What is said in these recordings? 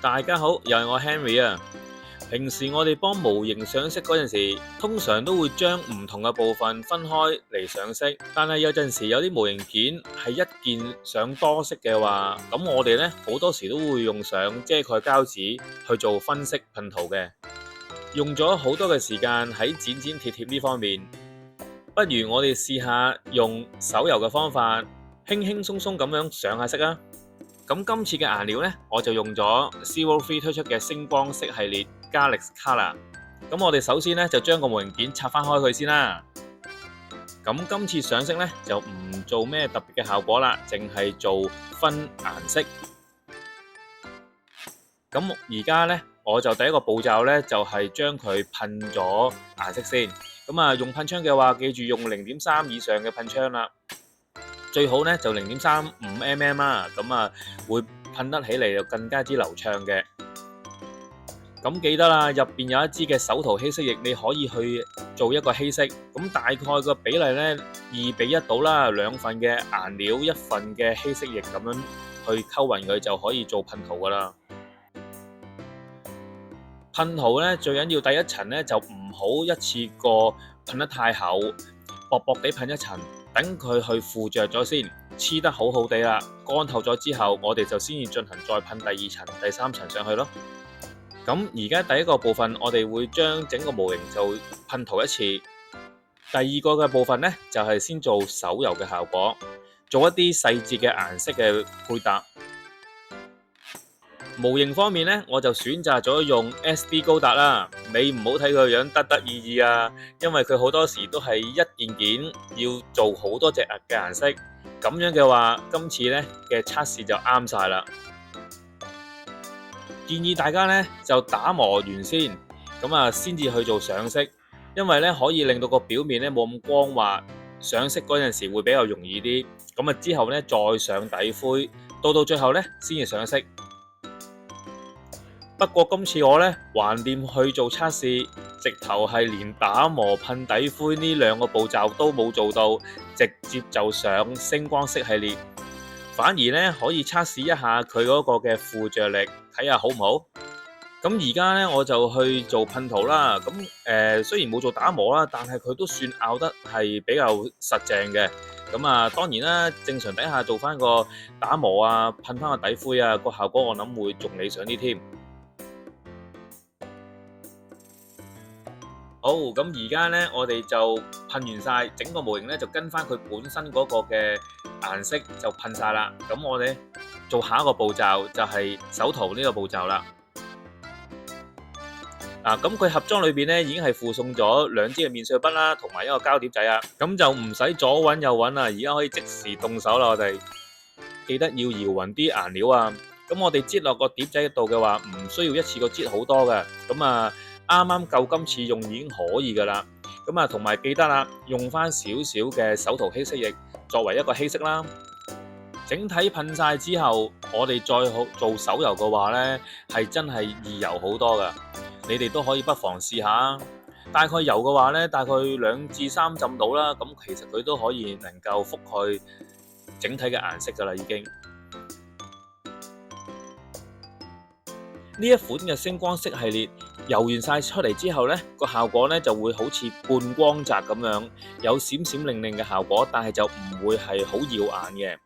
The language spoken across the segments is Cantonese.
大家好，又係我 Henry 啊。平時我哋幫模型上色嗰陣時，通常都會將唔同嘅部分分開嚟上色。但係有陣時有啲模型件係一件上多色嘅話，咁我哋呢好多時都會用上遮蓋膠紙去做分色噴塗嘅，用咗好多嘅時間喺剪剪貼貼呢方面。不如我哋試下用手油嘅方法，輕輕鬆鬆咁樣上下色啊！咁今次嘅顏料呢，我就用咗 Zero3 推出嘅星光色系列 Galaxy Color。咁我哋首先呢，就將個模型件拆翻開佢先啦。咁今次上色呢，就唔做咩特別嘅效果啦，淨係做分顏色。咁而家呢，我就第一個步驟呢，就係將佢噴咗顏色先。咁啊，用噴槍嘅話，記住用0.3以上嘅噴槍啦。最好呢就0.35mm啦，咁啊會噴得起嚟就更加之流暢嘅。咁記得啦，入邊有一支嘅手塗稀釋液，你可以去做一個稀釋。咁大概個比例呢2:1到啦，2份嘅顏料1份嘅稀釋液咁樣去溝勻佢就可以做噴塗噶啦。噴塗呢最緊要第一層呢就唔好一次過噴得太厚，薄薄地噴一層。等佢去附着咗先，黐得好好地啦，乾透咗之後，我哋就先至進行再噴第二層、第三層上去咯。咁而家第一個部分，我哋會將整個模型就噴塗一次。第二個嘅部分呢，就係先做手油嘅效果，做一啲細節嘅顏色嘅配搭。模型方面呢，我就選擇咗用 SD 高達啦。你唔好睇佢個樣得得意意啊，因為佢好多時都係一件件要做好多隻嘅顏色。咁樣嘅話，今次呢嘅測試就啱晒啦。建議大家呢就打磨完先，咁啊先至去做上色，因為呢可以令到個表面呢冇咁光滑，上色嗰陣時會比較容易啲。咁啊之後呢再上底灰，到最後呢先至上色。不過今次我呢橫掂去做測試，直頭係連打磨噴底灰呢兩個步驟都冇做到，直接就上星光色系列，反而呢可以測試一下佢嗰個嘅附着力，睇下好唔好。咁而家呢我就去做噴塗啦。咁雖然冇做打磨啦，但係佢都算拗得係比較實淨嘅。咁啊當然啦，正常底下做翻個打磨啊，噴翻個底灰啊，個效果我諗會仲理想啲添。好，咁而家呢，我哋就噴完晒整個模型呢，就跟翻佢本身嗰個嘅顏色就噴晒啦。咁我哋做下一個步驟就係手塗呢個步驟啦。咁佢盒裝裏邊呢已經係附送咗2支嘅面碎筆啦，同埋一個膠碟仔啊。咁就唔使左揾右揾啦，而家可以即時動手啦。我哋記得要搖勻啲顏料啊。咁我哋擠落個碟仔度嘅話，唔需要一次過擠好多嘅。咁啊。啱啱夠今次用已經可以噶啦，咁啊同埋記得啦，用翻少少嘅手塗稀釋液作為一個稀釋啦。整體噴晒之後，我哋再做手油嘅話呢，係真係易油好多噶。你哋都可以不妨試下。大概油嘅話呢，大概2至3浸到啦，咁其實佢都可以能夠覆蓋整體嘅顏色噶啦，已經。呢一款嘅星光色系列油完晒出嚟之後呢，個效果呢就會好似半光澤咁樣，有閃閃令令嘅效果，但係就唔會係好耀眼嘅。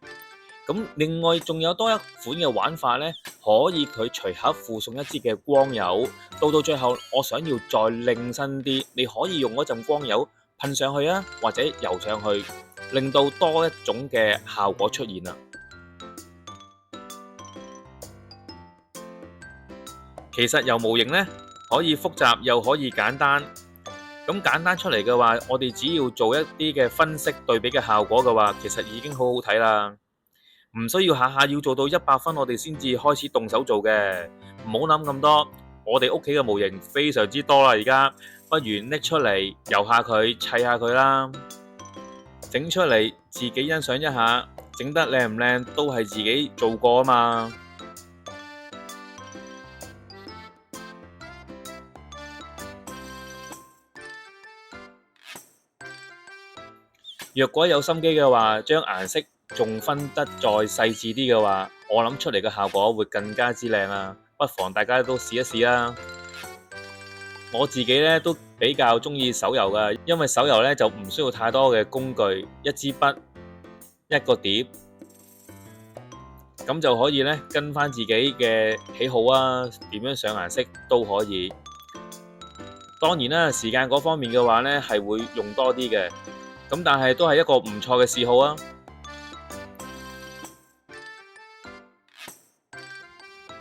咁另外仲有多一款嘅玩法呢，可以佢隨口附送一支嘅光油，到最後我想要再靚身啲，你可以用嗰陣光油噴上去啊，或者油上去，令到多一種嘅效果出現啦。其實油模型呢，可以複雜又可以簡單。咁簡單出嚟嘅話，我哋只要做一啲嘅分析對比嘅效果嘅話，其實已經好好睇啦。唔需要下下要做到100分，我哋先至開始動手做嘅。唔好諗咁多，我哋屋企嘅模型非常之多啦，而家不如拎出嚟油下佢，砌下佢啦。整出嚟自己欣賞一下，整得靚唔靚都係自己做過啊嘛。若果有心機嘅話，將顏色仲分得再細緻啲嘅話，我諗出嚟嘅效果會更加之靚啊！不妨大家都試一試啦。我自己咧都比較中意手遊㗎，因為手遊咧就唔需要太多嘅工具，一支筆、一個碟，咁就可以咧跟翻自己嘅喜好啊，點樣上顏色都可以。當然啦，時間嗰方面嘅話咧係會用多啲嘅，咁但係都係一個唔錯嘅嗜好啊。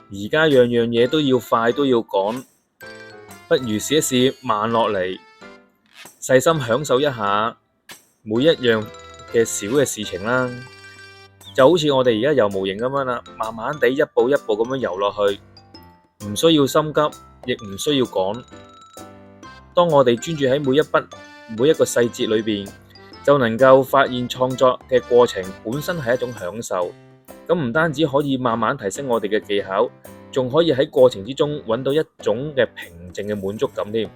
而家樣樣嘢都要快都要趕，不如試一試慢落嚟，細心享受一下每一樣嘅小嘅事情啦。就好似我哋而家遊模型咁樣啦，慢慢地一步一步咁樣遊落去，唔需要心急，亦唔需要趕。當我哋專注喺每一筆、每一個細節裏邊，就能夠發現創作嘅過程本身係一種享受。咁唔單止可以慢慢提升我哋嘅技巧，仲可以喺過程之中揾到一種嘅平靜嘅滿足感添。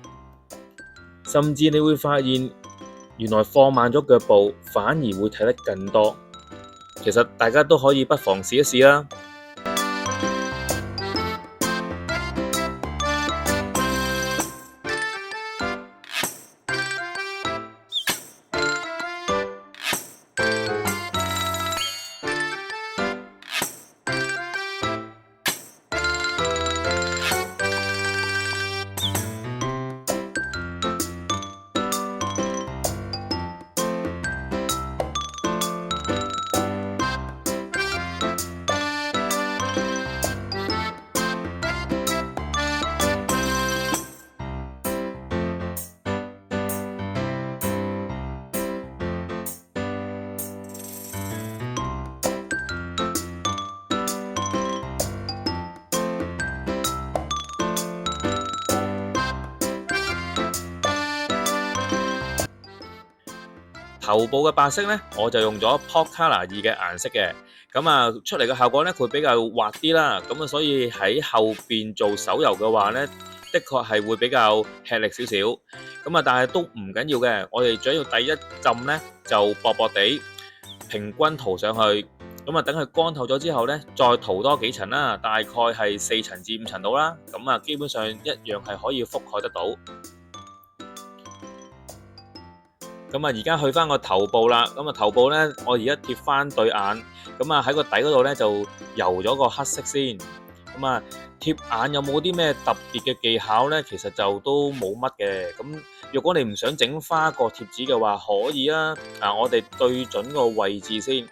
甚至你會發現，原來放慢咗腳步，反而會睇得更多。其實大家都可以不妨試一試啦。頭部嘅白色呢，我就用咗 Pop-Color 2嘅顏色嘅，咁啊出嚟嘅效果呢，佢比較滑啲啦，咁啊所以喺後邊做手遊嘅話呢，的確係會比較吃力少少，咁啊但係都唔緊要嘅，我哋主要第一浸呢，就薄薄地平均塗上去，咁啊等佢乾透咗之後呢，再塗多幾層啦，大概係4層至5層到啦，咁啊基本上一樣係可以覆蓋得到。咁啊，而家去翻個頭部啦。咁啊，頭部呢，我而家貼翻對眼。咁啊，喺個底嗰度呢，就油咗個黑色先。咁啊，貼眼有冇啲咩特別嘅技巧呢？其實就都冇乜嘅。咁如果你唔想整花個貼紙嘅話，可以啊。我哋對準個位置先。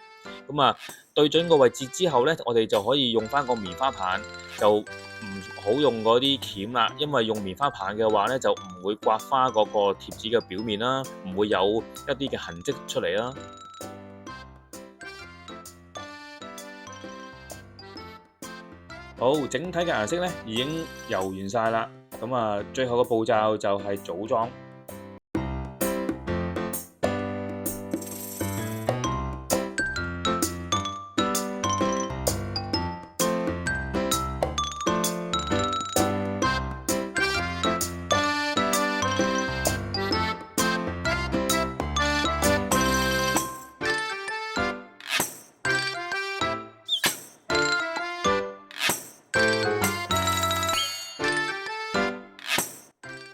咁啊，對準個位置之後呢，我哋就可以用翻個棉花棒，就唔好用嗰啲鉗啦，因為用棉花棒嘅話呢，就唔會刮花嗰個貼紙嘅表面啦，唔會有一啲嘅痕跡出嚟啦。好，整體嘅顏色呢已經油完晒啦，咁啊，最後嘅步驟就係組裝。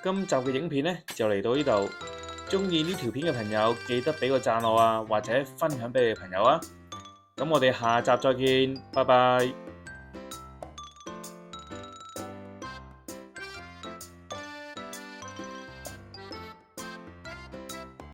今集嘅影片呢就嚟到呢度，鍾意呢條片嘅朋友記得俾個讚我啊，或者分享俾你嘅朋友啊。咁我哋下集再見，拜拜。